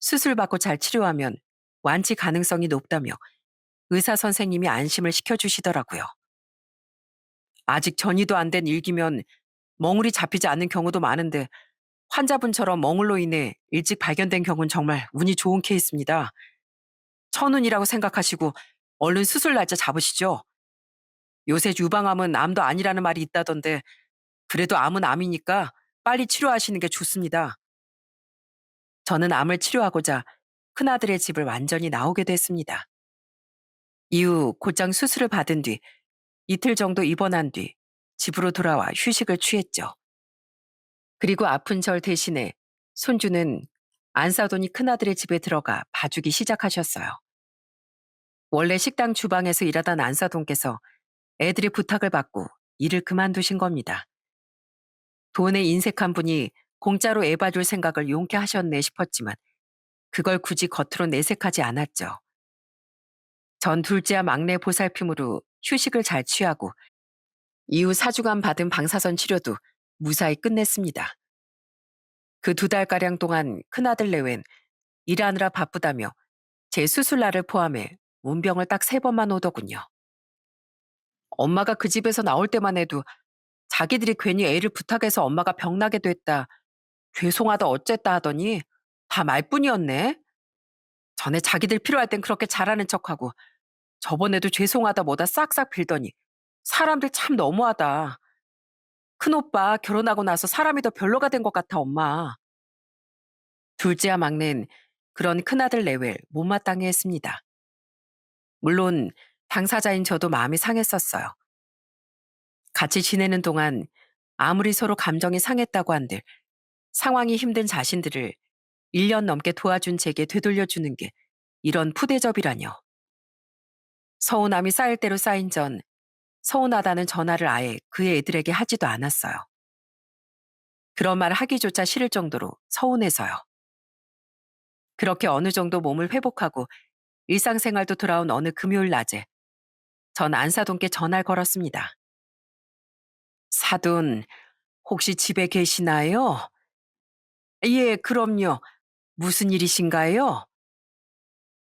수술받고 잘 치료하면 완치 가능성이 높다며 의사 선생님이 안심을 시켜주시더라고요. 아직 전이도 안 된 일기면 멍울이 잡히지 않는 경우도 많은데 환자분처럼 멍울로 인해 일찍 발견된 경우는 정말 운이 좋은 케이스입니다. 천운이라고 생각하시고 얼른 수술 날짜 잡으시죠. 요새 유방암은 암도 아니라는 말이 있다던데 그래도 암은 암이니까 빨리 치료하시는 게 좋습니다. 저는 암을 치료하고자 큰아들의 집을 완전히 나오게 됐습니다. 이후 곧장 수술을 받은 뒤 이틀 정도 입원한 뒤 집으로 돌아와 휴식을 취했죠. 그리고 아픈 절 대신에 손주는 안사돈이 큰아들의 집에 들어가 봐주기 시작하셨어요. 원래 식당 주방에서 일하던 안사돈께서 애들의 부탁을 받고 일을 그만두신 겁니다. 돈에 인색한 분이 공짜로 애 봐줄 생각을 용케 하셨네 싶었지만 그걸 굳이 겉으로 내색하지 않았죠. 전 둘째와 막내 보살핌으로 휴식을 잘 취하고 이후 4주간 받은 방사선 치료도 무사히 끝냈습니다. 그 2달가량 동안 큰아들 내외는 일하느라 바쁘다며 제 수술날을 포함해 문병을 딱 3번만 오더군요. 엄마가 그 집에서 나올 때만 해도 자기들이 괜히 애를 부탁해서 엄마가 병나게 됐다, 죄송하다 어쨌다 하더니 다 말뿐이었네. 전에 자기들 필요할 땐 그렇게 잘하는 척하고 저번에도 죄송하다 뭐다 싹싹 빌더니 사람들 참 너무하다. 큰오빠 결혼하고 나서 사람이 더 별로가 된 것 같아 엄마. 둘째와 막내는 그런 큰아들 내외를 못마땅해 했습니다. 물론 당사자인 저도 마음이 상했었어요. 같이 지내는 동안 아무리 서로 감정이 상했다고 한들 상황이 힘든 자신들을 1년 넘게 도와준 제게 되돌려주는 게 이런 푸대접이라뇨. 서운함이 쌓일 대로 쌓인 전 서운하다는 전화를 아예 그의 애들에게 하지도 않았어요. 그런 말 하기조차 싫을 정도로 서운해서요. 그렇게 어느 정도 몸을 회복하고 일상생활도 돌아온 어느 금요일 낮에 전 안사돈께 전화를 걸었습니다. 사돈, 혹시 집에 계시나요? 예, 그럼요. 무슨 일이신가요?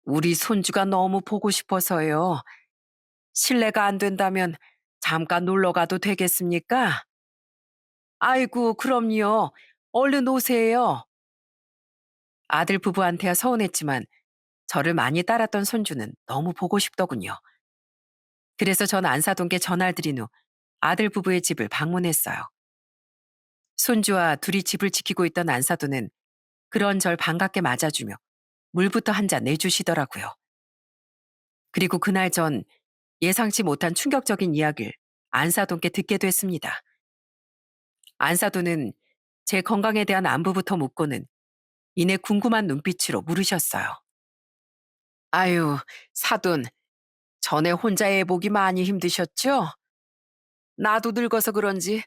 우리 손주가 너무 보고 싶어서요. 실례가 안 된다면 잠깐 놀러 가도 되겠습니까? 아이고, 그럼요. 얼른 오세요. 아들 부부한테야 서운했지만 저를 많이 따랐던 손주는 너무 보고 싶더군요. 그래서 전 안사동께 전화를 드린 후 아들 부부의 집을 방문했어요. 손주와 둘이 집을 지키고 있던 안사돈은 그런 절 반갑게 맞아주며 물부터 한 잔 내주시더라고요. 그리고 그날 전 예상치 못한 충격적인 이야기를 안사돈께 듣게 됐습니다. 안사돈은 제 건강에 대한 안부부터 묻고는 이내 궁금한 눈빛으로 물으셨어요. 아유, 사돈, 전에 혼자 애 보기 많이 힘드셨죠? 나도 늙어서 그런지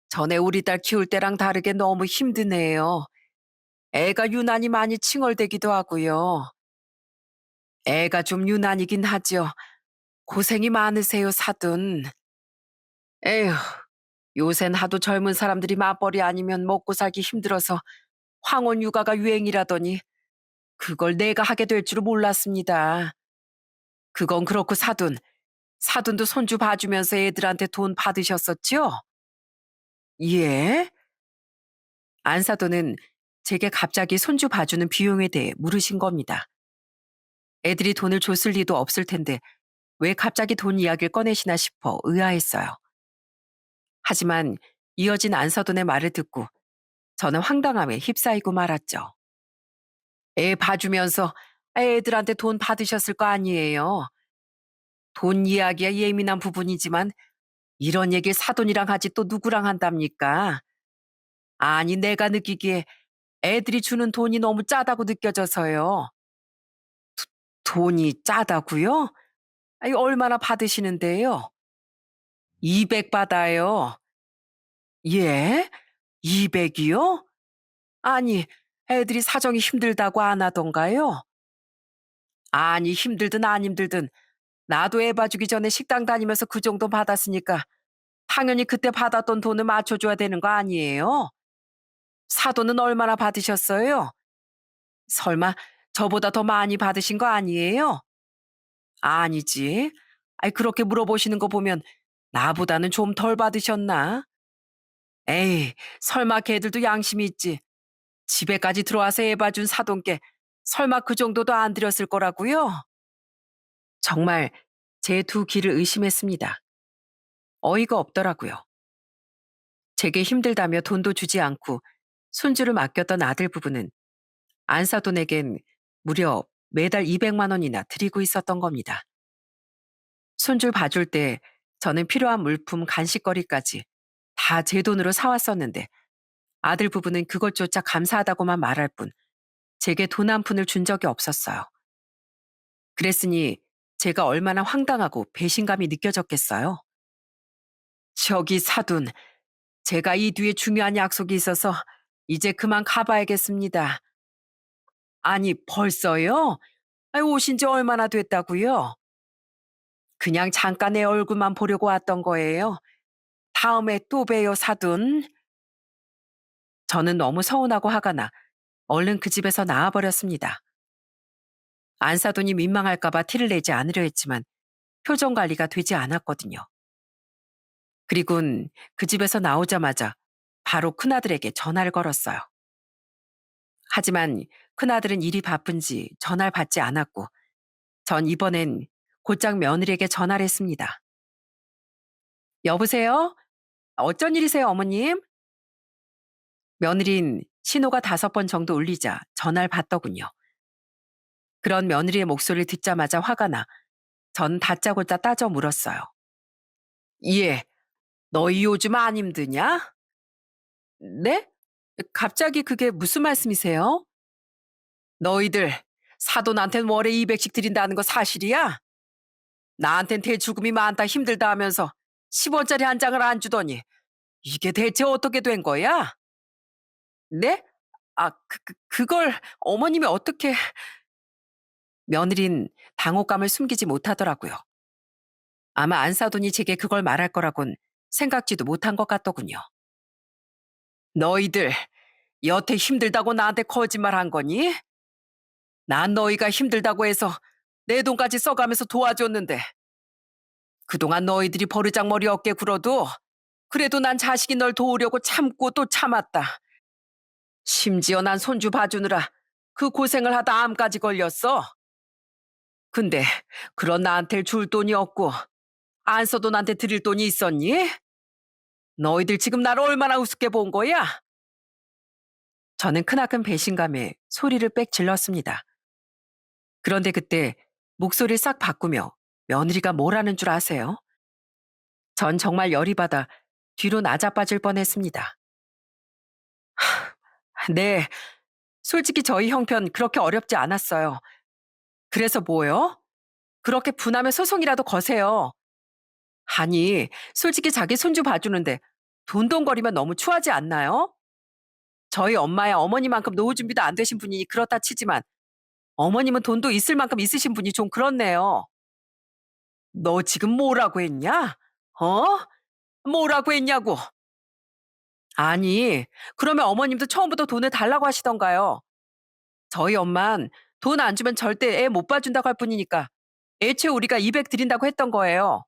전에 우리 딸 키울 때랑 다르게 너무 힘드네요. 애가 유난히 많이 칭얼대기도 하고요. 애가 좀 유난이긴 하죠. 고생이 많으세요, 사돈. 에휴, 요샌 하도 젊은 사람들이 맞벌이 아니면 먹고 살기 힘들어서 황혼 육아가 유행이라더니 그걸 내가 하게 될 줄은 몰랐습니다. 그건 그렇고 사돈도 손주 봐주면서 애들한테 돈 받으셨었죠? 예? 안사돈은 제게 갑자기 손주 봐주는 비용에 대해 물으신 겁니다. 애들이 돈을 줬을 리도 없을 텐데 왜 갑자기 돈 이야기를 꺼내시나 싶어 의아했어요. 하지만 이어진 안사돈의 말을 듣고 저는 황당함에 휩싸이고 말았죠. 애 봐주면서 애들한테 돈 받으셨을 거 아니에요. 돈 이야기야 예민한 부분이지만 이런 얘기를 사돈이랑 하지 또 누구랑 한답니까? 아니 내가 느끼기에 애들이 주는 돈이 너무 짜다고 느껴져서요. 돈이 짜다고요? 아니 얼마나 받으시는데요? 200 받아요. 예? 200이요? 아니 애들이 사정이 힘들다고 안 하던가요? 아니 힘들든 안 힘들든 나도 애 봐주기 전에 식당 다니면서 그 정도 받았으니까 당연히 그때 받았던 돈을 맞춰줘야 되는 거 아니에요? 사돈은 얼마나 받으셨어요? 설마 저보다 더 많이 받으신 거 아니에요? 아니지. 아이, 그렇게 물어보시는 거 보면 나보다는 좀 덜 받으셨나? 에이, 설마 걔들도 양심이 있지. 집에까지 들어와서 애 봐준 사돈께 설마 그 정도도 안 드렸을 거라고요? 정말 제 두 귀를 의심했습니다. 어이가 없더라고요. 제게 힘들다며 돈도 주지 않고 손주를 맡겼던 아들 부부는 안사돈에겐 무려 매달 200만 원이나 드리고 있었던 겁니다. 손주 봐줄 때 저는 필요한 물품, 간식거리까지 다 제 돈으로 사왔었는데 아들 부부는 그것조차 감사하다고만 말할 뿐 제게 돈 한 푼을 준 적이 없었어요. 그랬으니 제가 얼마나 황당하고 배신감이 느껴졌겠어요. 저기 사돈, 제가 이 뒤에 중요한 약속이 있어서 이제 그만 가봐야겠습니다. 아니, 벌써요? 아니, 오신 지 얼마나 됐다고요? 그냥 잠깐 내 얼굴만 보려고 왔던 거예요. 다음에 또 봬요, 사돈. 저는 너무 서운하고 화가 나 얼른 그 집에서 나와버렸습니다. 안사돈이 민망할까봐 티를 내지 않으려 했지만 표정 관리가 되지 않았거든요. 그리곤 그 집에서 나오자마자 바로 큰아들에게 전화를 걸었어요. 하지만 큰아들은 일이 바쁜지 전화를 받지 않았고 전 이번엔 곧장 며느리에게 전화를 했습니다. 여보세요? 어쩐 일이세요, 어머님? 며느린 신호가 5번 정도 울리자 전화를 받더군요. 그런 며느리의 목소리를 듣자마자 화가 나 전 다짜고짜 따져 물었어요. 예, 너희 요즘 안 힘드냐? 네? 갑자기 그게 무슨 말씀이세요? 너희들 사돈한텐 월에 200씩 드린다는 거 사실이야? 나한텐 대출금이 많다 힘들다 하면서 10원짜리 한 장을 안 주더니 이게 대체 어떻게 된 거야? 네? 아, 그걸 어머님이 어떻게... 며느린 당혹감을 숨기지 못하더라고요. 아마 안사돈이 제게 그걸 말할 거라곤 생각지도 못한 것 같더군요. 너희들 여태 힘들다고 나한테 거짓말한 거니? 난 너희가 힘들다고 해서 내 돈까지 써가면서 도와줬는데 그동안 너희들이 버르장머리 어깨 굴어도 그래도 난 자식이 널 도우려고 참고 또 참았다. 심지어 난 손주 봐주느라 그 고생을 하다 암까지 걸렸어. 근데 그런 나한테 줄 돈이 없고 안 써도 나한테 드릴 돈이 있었니? 너희들 지금 나를 얼마나 우습게 본 거야? 저는 크나큰 배신감에 소리를 빽 질렀습니다. 그런데 그때 목소리를 싹 바꾸며 며느리가 뭐라는 줄 아세요? 전 정말 열이 받아 뒤로 나자빠질 뻔했습니다. 네, 솔직히 저희 형편 그렇게 어렵지 않았어요. 그래서 뭐요? 그렇게 분하면 소송이라도 거세요. 아니, 솔직히 자기 손주 봐주는데 돈돈거리면 너무 추하지 않나요? 저희 엄마야 어머니만큼 노후 준비도 안 되신 분이니 그렇다 치지만 어머님은 돈도 있을 만큼 있으신 분이 좀 그렇네요. 너 지금 뭐라고 했냐? 어? 뭐라고 했냐고? 아니, 그러면 어머님도 처음부터 돈을 달라고 하시던가요? 저희 엄만 돈 안 주면 절대 애 못 봐준다고 할 뿐이니까 애초에 우리가 200 드린다고 했던 거예요.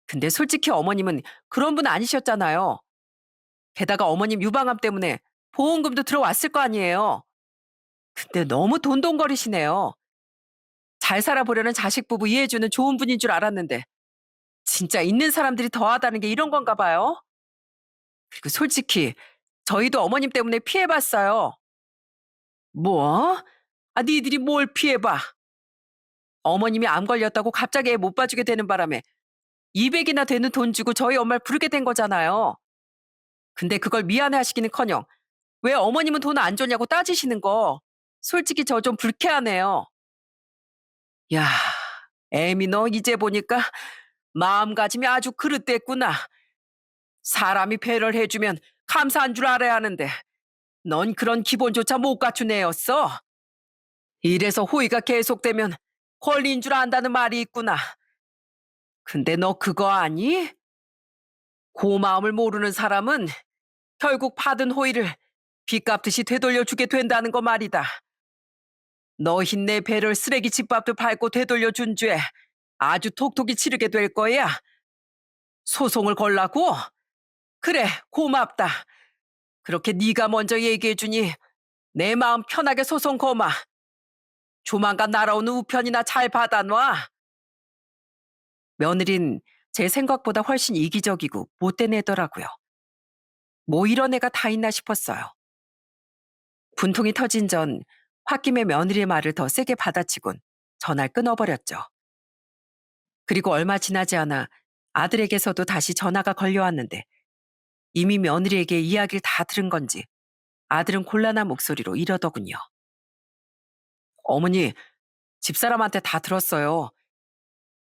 근데 솔직히 어머님은 그런 분 아니셨잖아요. 게다가 어머님 유방암 때문에 보험금도 들어왔을 거 아니에요. 근데 너무 돈돈거리시네요. 잘 살아보려는 자식 부부 이해해주는 좋은 분인 줄 알았는데 진짜 있는 사람들이 더하다는 게 이런 건가 봐요. 그리고 솔직히 저희도 어머님 때문에 피해봤어요. 뭐? 아, 니들이 뭘 피해봐? 어머님이 암 걸렸다고 갑자기 애 못 봐주게 되는 바람에 200이나 되는 돈 주고 저희 엄마를 부르게 된 거잖아요. 근데 그걸 미안해하시기는커녕 왜 어머님은 돈 안 줬냐고 따지시는 거 솔직히 저 좀 불쾌하네요. 야, 애미 너 이제 보니까 마음가짐이 아주 그릇됐구나. 사람이 배려를 해주면 감사한 줄 알아야 하는데 넌 그런 기본조차 못 갖춘 애였어. 이래서 호의가 계속되면 권리인 줄 안다는 말이 있구나. 근데 너 그거 아니? 고마움을 모르는 사람은 결국 받은 호의를 빚갚듯이 되돌려주게 된다는 거 말이다. 너 힘내 배를 쓰레기 집밥도 밟고 되돌려준 죄 아주 톡톡히 치르게 될 거야. 소송을 걸라고? 그래, 고맙다. 그렇게 네가 먼저 얘기해주니 내 마음 편하게 소송 거마. 조만간 날아오는 우편이나 잘 받아놔. 며느린 제 생각보다 훨씬 이기적이고 못된 애더라고요. 뭐 이런 애가 다 있나 싶었어요. 분통이 터진 전 홧김에 며느리의 말을 더 세게 받아치곤 전화를 끊어버렸죠. 그리고 얼마 지나지 않아 아들에게서도 다시 전화가 걸려왔는데 이미 며느리에게 이야기를 다 들은 건지 아들은 곤란한 목소리로 이러더군요. 어머니, 집사람한테 다 들었어요.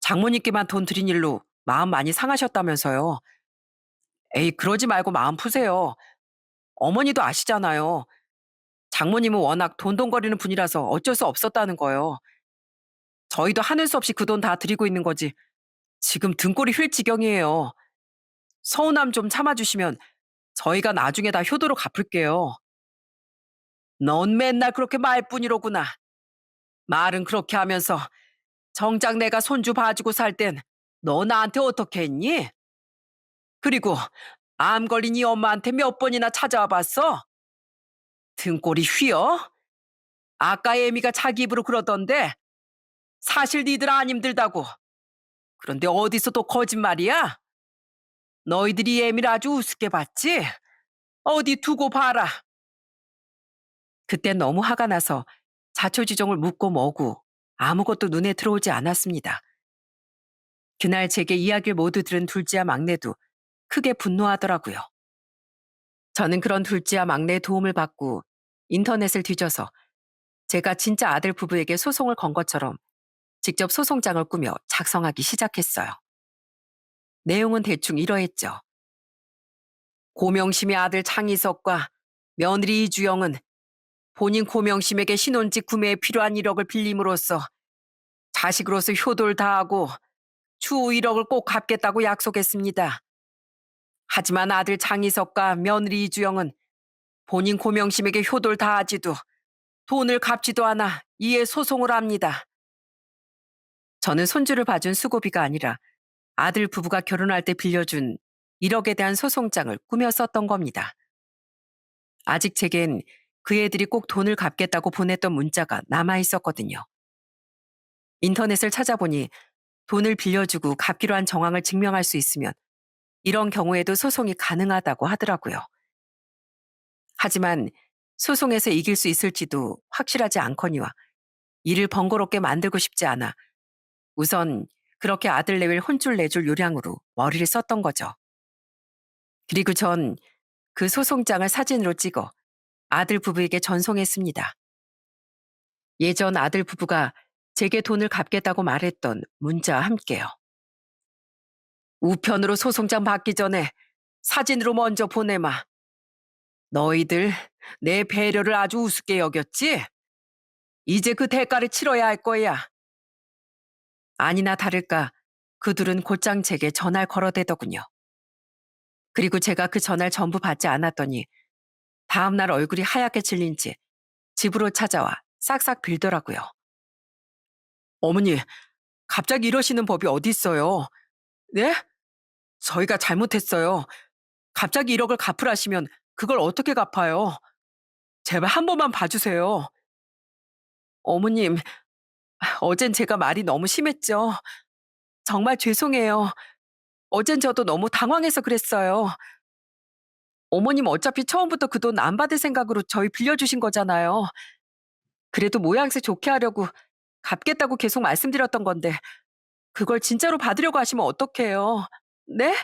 장모님께만 돈 드린 일로 마음 많이 상하셨다면서요. 에이, 그러지 말고 마음 푸세요. 어머니도 아시잖아요. 장모님은 워낙 돈돈거리는 분이라서 어쩔 수 없었다는 거예요. 저희도 하늘 수 없이 그 돈 다 드리고 있는 거지. 지금 등골이 휠 지경이에요. 서운함 좀 참아주시면 저희가 나중에 다 효도로 갚을게요. 넌 맨날 그렇게 말뿐이로구나. 말은 그렇게 하면서 정작 내가 손주 봐주고 살 땐 너 나한테 어떻게 했니? 그리고 암 걸린 이 엄마한테 몇 번이나 찾아와 봤어? 등골이 휘어? 아까 애미가 자기 입으로 그러던데 사실 니들 안 힘들다고. 그런데 어디서 또 거짓말이야? 너희들이 애미를 아주 우습게 봤지? 어디 두고 봐라. 그땐 너무 화가 나서 자초지종을 묻고 뭐고 아무것도 눈에 들어오지 않았습니다. 그날 제게 이야기를 모두 들은 둘째와 막내도 크게 분노하더라고요. 저는 그런 둘째와 막내의 도움을 받고 인터넷을 뒤져서 제가 진짜 아들 부부에게 소송을 건 것처럼 직접 소송장을 꾸며 작성하기 시작했어요. 내용은 대충 이러했죠. 고명심의 아들 창희석과 며느리 이주영은 본인 고명심에게 신혼집 구매에 필요한 1억을 빌림으로써 자식으로서 효도를 다하고 추후 1억을 꼭 갚겠다고 약속했습니다. 하지만 아들 장희석과 며느리 이주영은 본인 고명심에게 효도를 다하지도 돈을 갚지도 않아 이에 소송을 합니다. 저는 손주를 봐준 수고비가 아니라 아들 부부가 결혼할 때 빌려준 1억에 대한 소송장을 꾸며 썼던 겁니다. 아직 제겐 그 애들이 꼭 돈을 갚겠다고 보냈던 문자가 남아 있었거든요. 인터넷을 찾아보니 돈을 빌려주고 갚기로 한 정황을 증명할 수 있으면 이런 경우에도 소송이 가능하다고 하더라고요. 하지만 소송에서 이길 수 있을지도 확실하지 않거니와 일을 번거롭게 만들고 싶지 않아 우선 그렇게 아들 내외를 혼쭐 내줄 요량으로 머리를 썼던 거죠. 그리고 전 그 소송장을 사진으로 찍어 아들 부부에게 전송했습니다. 예전 아들 부부가 제게 돈을 갚겠다고 말했던 문자와 함께요. 우편으로 소송장 받기 전에 사진으로 먼저 보내마. 너희들 내 배려를 아주 우습게 여겼지? 이제 그 대가를 치러야 할 거야. 아니나 다를까 그들은 곧장 제게 전화를 걸어대더군요. 그리고 제가 그 전화를 전부 받지 않았더니 다음날 얼굴이 하얗게 질린지 집으로 찾아와 싹싹 빌더라고요. 어머니, 갑자기 이러시는 법이 어디 있어요? 네? 저희가 잘못했어요. 갑자기 1억을 갚으라시면 그걸 어떻게 갚아요? 제발 한 번만 봐주세요. 어머님, 어젠 제가 말이 너무 심했죠. 정말 죄송해요. 어젠 저도 너무 당황해서 그랬어요. 어머님 어차피 처음부터 그 돈 안 받을 생각으로 저희 빌려주신 거잖아요. 그래도 모양새 좋게 하려고 갚겠다고 계속 말씀드렸던 건데 그걸 진짜로 받으려고 하시면 어떡해요. 네?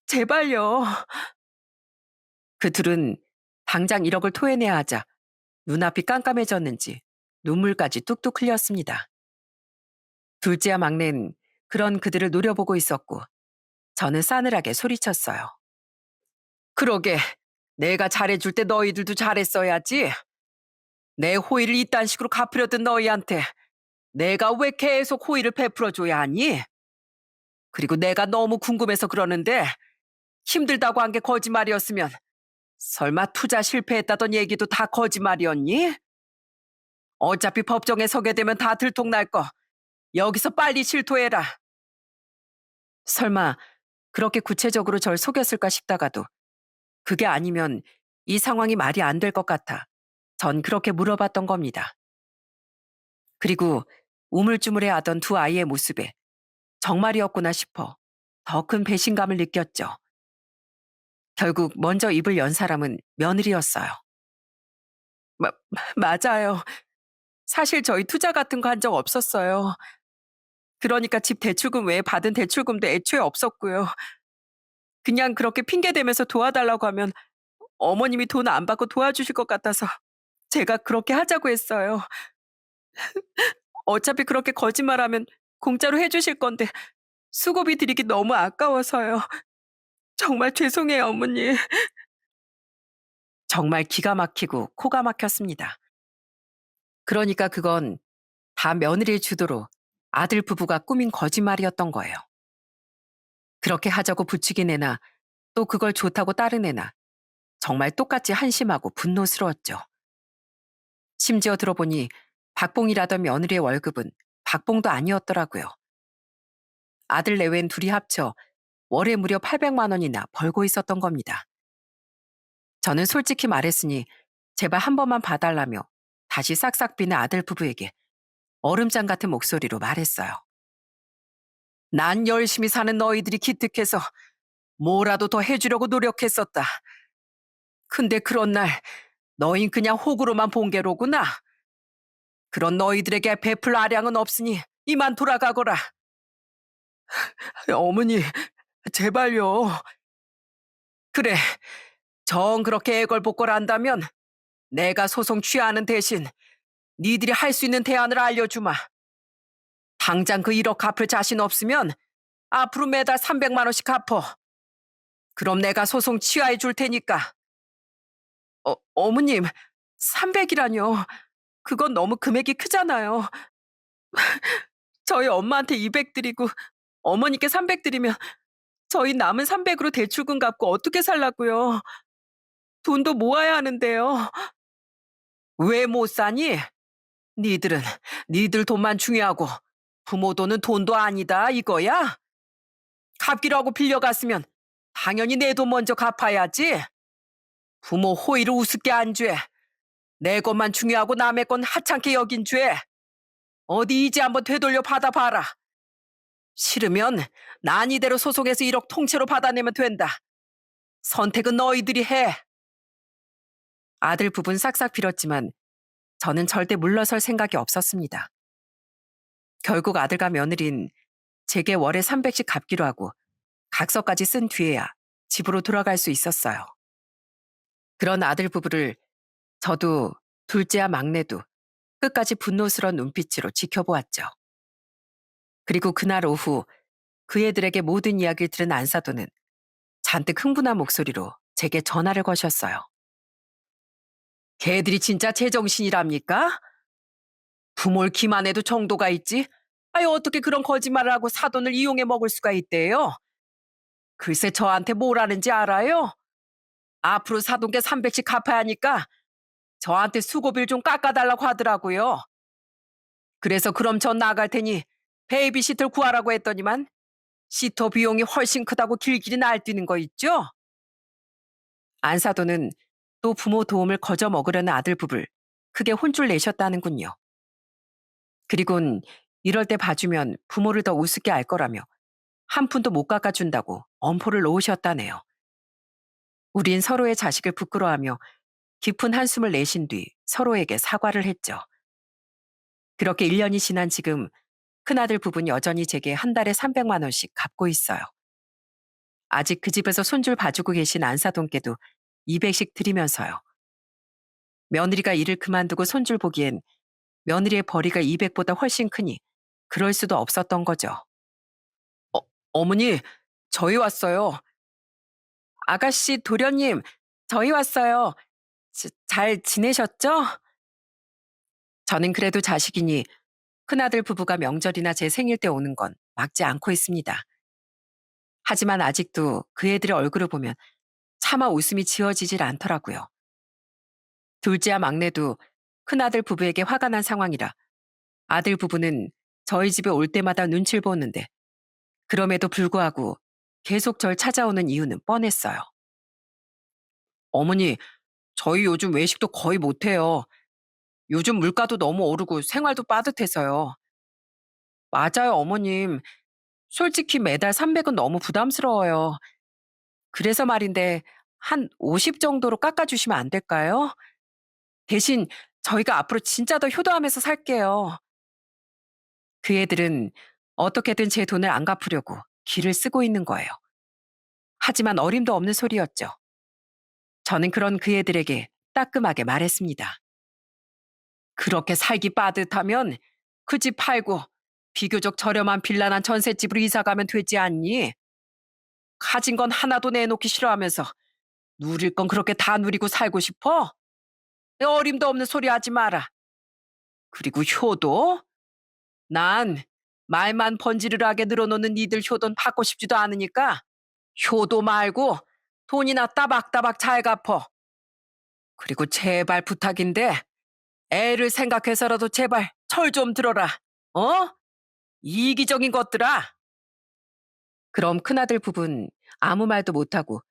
제발요. 그 둘은 당장 1억을 토해내야 하자 눈앞이 깜깜해졌는지 눈물까지 뚝뚝 흘렸습니다. 둘째와 막내는 그런 그들을 노려보고 있었고 저는 싸늘하게 소리쳤어요. 그러게 내가 잘해줄 때 너희들도 잘했어야지. 내 호의를 이딴 식으로 갚으려던 너희한테 내가 왜 계속 호의를 베풀어줘야 하니? 그리고 내가 너무 궁금해서 그러는데 힘들다고 한 게 거짓말이었으면 설마 투자 실패했다던 얘기도 다 거짓말이었니? 어차피 법정에 서게 되면 다 들통날 거. 여기서 빨리 실토해라. 설마 그렇게 구체적으로 절 속였을까 싶다가도 그게 아니면 이 상황이 말이 안 될 것 같아 전 그렇게 물어봤던 겁니다. 그리고 우물쭈물해하던 두 아이의 모습에 정말이었구나 싶어 더 큰 배신감을 느꼈죠. 결국 먼저 입을 연 사람은 며느리였어요. 마, 맞아요. 사실 저희 투자 같은 거 한 적 없었어요. 그러니까 집 대출금 외에 받은 대출금도 애초에 없었고요. 그냥 그렇게 핑계 대면서 도와달라고 하면 어머님이 돈 안 받고 도와주실 것 같아서 제가 그렇게 하자고 했어요. 어차피 그렇게 거짓말하면 공짜로 해주실 건데 수고비 드리기 너무 아까워서요. 정말 죄송해요, 어머니. 정말 기가 막히고 코가 막혔습니다. 그러니까 그건 다 며느리의 주도로 아들 부부가 꾸민 거짓말이었던 거예요. 그렇게 하자고 부추긴 애나 또 그걸 좋다고 따른 애나 정말 똑같이 한심하고 분노스러웠죠. 심지어 들어보니 박봉이라던 며느리의 월급은 박봉도 아니었더라고요. 아들 내외는 둘이 합쳐 월에 무려 800만 원이나 벌고 있었던 겁니다. 저는 솔직히 말했으니 제발 한 번만 봐달라며 다시 싹싹 비는 아들 부부에게 얼음장 같은 목소리로 말했어요. 난 열심히 사는 너희들이 기특해서 뭐라도 더 해주려고 노력했었다. 근데 그런 날 너흰 그냥 호구로만 본 게로구나. 그런 너희들에게 베풀 아량은 없으니 이만 돌아가거라. 어머니, 제발요. 그래, 정 그렇게 애걸복걸 한다면 내가 소송 취하는 대신 니들이 할 수 있는 대안을 알려주마. 당장 그 1억 갚을 자신 없으면 앞으로 매달 300만 원씩 갚어. 그럼 내가 소송 취하해 줄 테니까. 어머님, 300이라뇨. 그건 너무 금액이 크잖아요. 저희 엄마한테 200 드리고 어머니께 300 드리면 저희 남은 300으로 대출금 갚고 어떻게 살라고요. 돈도 모아야 하는데요. 왜 못 사니? 니들은 니들 돈만 중요하고 부모 돈은 돈도 아니다 이거야? 갚기로 하고 빌려갔으면 당연히 내 돈 먼저 갚아야지. 부모 호의를 우습게 한 죄, 내 것만 중요하고 남의 건 하찮게 여긴 죄. 어디 이제 한번 되돌려 받아봐라. 싫으면 난 이대로 소송해서 1억 통째로 받아내면 된다. 선택은 너희들이 해. 아들 부분 싹싹 빌었지만 저는 절대 물러설 생각이 없었습니다. 결국 아들과 며느린 제게 월에 300씩 갚기로 하고 각서까지 쓴 뒤에야 집으로 돌아갈 수 있었어요. 그런 아들 부부를 저도 둘째와 막내도 끝까지 분노스러운 눈빛으로 지켜보았죠. 그리고 그날 오후 그 애들에게 모든 이야기를 들은 안사도는 잔뜩 흥분한 목소리로 제게 전화를 거셨어요. 걔들이 진짜 제정신이랍니까? 부모를 기만해도 정도가 있지? 아유, 어떻게 그런 거짓말을 하고 사돈을 이용해 먹을 수가 있대요? 글쎄 저한테 뭘 하는지 알아요? 앞으로 사돈께 300씩 갚아야 하니까 저한테 수고비를 좀 깎아달라고 하더라고요. 그래서 그럼 전 나갈 테니 베이비시터를 구하라고 했더니만 시터 비용이 훨씬 크다고 길길이 날뛰는 거 있죠? 안사도는 또 부모 도움을 거저 먹으려는 아들 부부를 크게 혼쭐 내셨다는군요. 그리곤 이럴 때 봐주면 부모를 더 우습게 알 거라며 한 푼도 못 깎아준다고 엄포를 놓으셨다네요. 우린 서로의 자식을 부끄러워하며 깊은 한숨을 내쉰 뒤 서로에게 사과를 했죠. 그렇게 1년이 지난 지금 큰아들 부부는 여전히 제게 한 달에 300만 원씩 갚고 있어요. 아직 그 집에서 손줄 봐주고 계신 안사돈께도 200씩 드리면서요. 며느리가 일을 그만두고 손줄 보기엔 며느리의 벌이가 200보다 훨씬 크니 그럴 수도 없었던 거죠. 어, 어머니, 저희 왔어요. 아가씨, 도련님, 저희 왔어요. 잘 지내셨죠? 저는 그래도 자식이니 큰아들 부부가 명절이나 제 생일 때 오는 건 막지 않고 있습니다. 하지만 아직도 그 애들의 얼굴을 보면 차마 웃음이 지워지질 않더라고요. 둘째와 막내도 큰아들 부부에게 화가 난 상황이라 아들 부부는 저희 집에 올 때마다 눈치를 보는데 그럼에도 불구하고 계속 절 찾아오는 이유는 뻔했어요. 어머니, 저희 요즘 외식도 거의 못해요. 요즘 물가도 너무 오르고 생활도 빠듯해서요. 맞아요, 어머님. 솔직히 매달 300은 너무 부담스러워요. 그래서 말인데 한 50 정도로 깎아주시면 안 될까요? 대신 저희가 앞으로 진짜 더 효도하면서 살게요. 그 애들은 어떻게든 제 돈을 안 갚으려고 기를 쓰고 있는 거예요. 하지만 어림도 없는 소리였죠. 저는 그런 그 애들에게 따끔하게 말했습니다. 그렇게 살기 빠듯하면 그 집 팔고 비교적 저렴한 빌라난 전셋집으로 이사 가면 되지 않니? 가진 건 하나도 내놓기 싫어하면서 누릴 건 그렇게 다 누리고 살고 싶어? 어림도 없는 소리 하지 마라. 그리고 효도? 난 말만 번지르르하게 늘어놓는 니들 효도는 받고 싶지도 않으니까 효도 말고 돈이나 따박따박 잘 갚어. 그리고 제발 부탁인데 애를 생각해서라도 제발 철 좀 들어라. 어? 이기적인 것들아. 그럼 큰아들 부분 아무 말도 못하고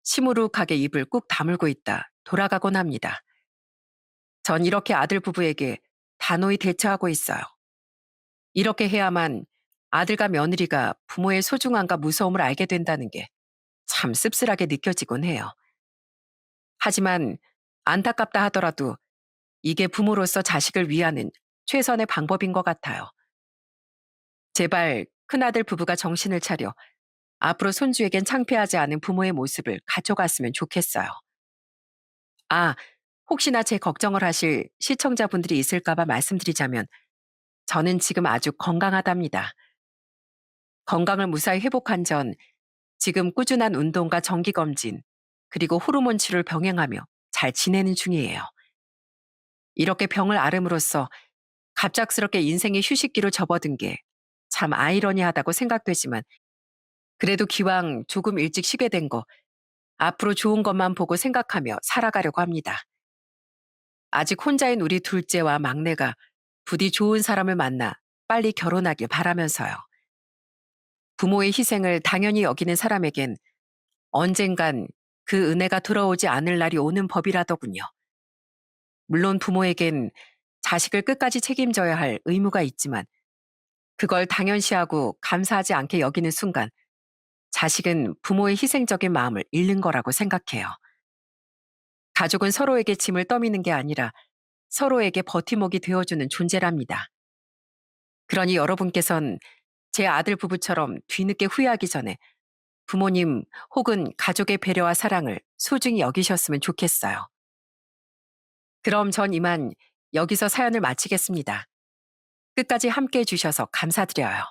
시무룩하게 입을 꾹 다물고 있다 돌아가곤 합니다. 전 이렇게 아들 부부에게 단호히 대처하고 있어요. 이렇게 해야만 아들과 며느리가 부모의 소중함과 무서움을 알게 된다는 게 참 씁쓸하게 느껴지곤 해요. 하지만 안타깝다 하더라도 이게 부모로서 자식을 위하는 최선의 방법인 것 같아요. 제발 큰아들 부부가 정신을 차려 앞으로 손주에겐 창피하지 않은 부모의 모습을 가져갔으면 좋겠어요. 아, 혹시나 제 걱정을 하실 시청자분들이 있을까봐 말씀드리자면 저는 지금 아주 건강하답니다. 건강을 무사히 회복한 전 지금 꾸준한 운동과 정기검진 그리고 호르몬 치료를 병행하며 잘 지내는 중이에요. 이렇게 병을 앓음으로써 갑작스럽게 인생의 휴식기로 접어든 게 참 아이러니하다고 생각되지만 그래도 기왕 조금 일찍 쉬게 된 거 앞으로 좋은 것만 보고 생각하며 살아가려고 합니다. 아직 혼자인 우리 둘째와 막내가 부디 좋은 사람을 만나 빨리 결혼하길 바라면서요. 부모의 희생을 당연히 여기는 사람에겐 언젠간 그 은혜가 돌아오지 않을 날이 오는 법이라더군요. 물론 부모에겐 자식을 끝까지 책임져야 할 의무가 있지만 그걸 당연시하고 감사하지 않게 여기는 순간 자식은 부모의 희생적인 마음을 잃는 거라고 생각해요. 가족은 서로에게 짐을 떠미는 게 아니라 서로에게 버팀목이 되어주는 존재랍니다. 그러니 여러분께선 제 아들 부부처럼 뒤늦게 후회하기 전에 부모님 혹은 가족의 배려와 사랑을 소중히 여기셨으면 좋겠어요. 그럼 전 이만 여기서 사연을 마치겠습니다. 끝까지 함께 해주셔서 감사드려요.